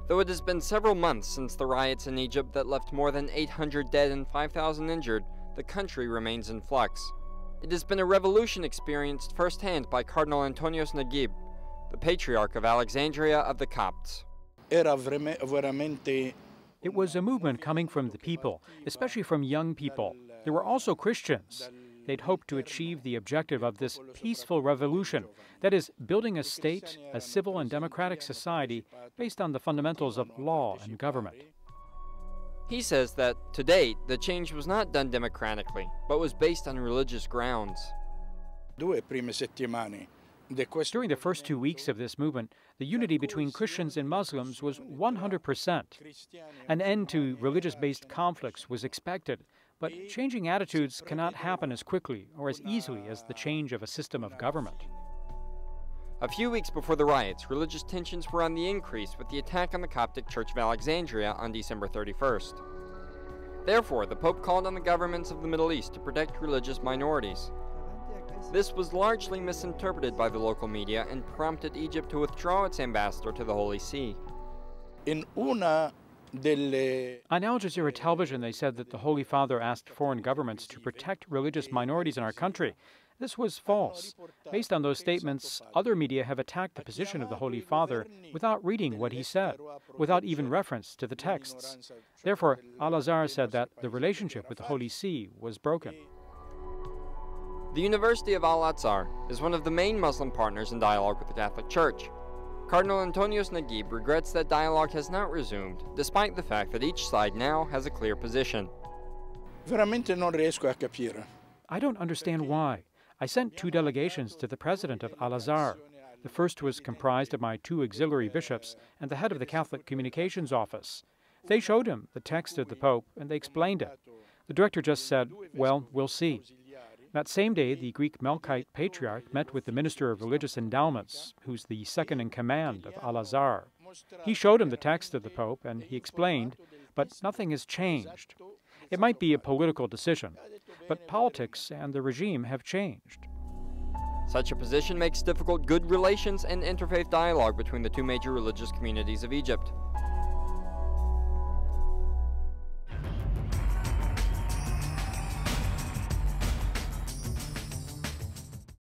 Though it has been several months since the riots in Egypt that left more than 800 dead and 5,000 injured, the country remains in flux. It has been a revolution experienced firsthand by Cardinal Antonios Naguib, the Patriarch of Alexandria of the Copts. It was a movement coming from the people, especially from young people. There were also Christians. They'd hoped to achieve the objective of this peaceful revolution, that is, building a state, a civil and democratic society based on the fundamentals of law and government. He says that, to date, the change was not done democratically, but was based on religious grounds. During the first 2 weeks of this movement, the unity between Christians and Muslims was 100%. An end to religious-based conflicts was expected, but changing attitudes cannot happen as quickly or as easily as the change of a system of government. A few weeks before the riots, religious tensions were on the increase with the attack on the Coptic Church of Alexandria on December 31st. Therefore, the Pope called on the governments of the Middle East to protect religious minorities. This was largely misinterpreted by the local media and prompted Egypt to withdraw its ambassador to the Holy See. On Al Jazeera television, they said that the Holy Father asked foreign governments to protect religious minorities in our country. This was false. Based on those statements, other media have attacked the position of the Holy Father without reading what he said, without even reference to the texts. Therefore, Al-Azhar said that the relationship with the Holy See was broken. The University of Al-Azhar is one of the main Muslim partners in dialogue with the Catholic Church. Cardinal Antonios Naguib regrets that dialogue has not resumed, despite the fact that each side now has a clear position. I don't understand why. I sent 2 delegations to the president of Al-Azhar. The first was comprised of my 2 auxiliary bishops and the head of the Catholic Communications Office. They showed him the text of the Pope and they explained it. The director just said, well, we'll see. That same day, the Greek Melkite Patriarch met with the Minister of Religious Endowments, who's the second in command of Al-Azhar. He showed him the text of the Pope and he explained, but nothing has changed. It might be a political decision, but politics and the regime have changed. Such a position makes difficult good relations and interfaith dialogue between the 2 major religious communities of Egypt.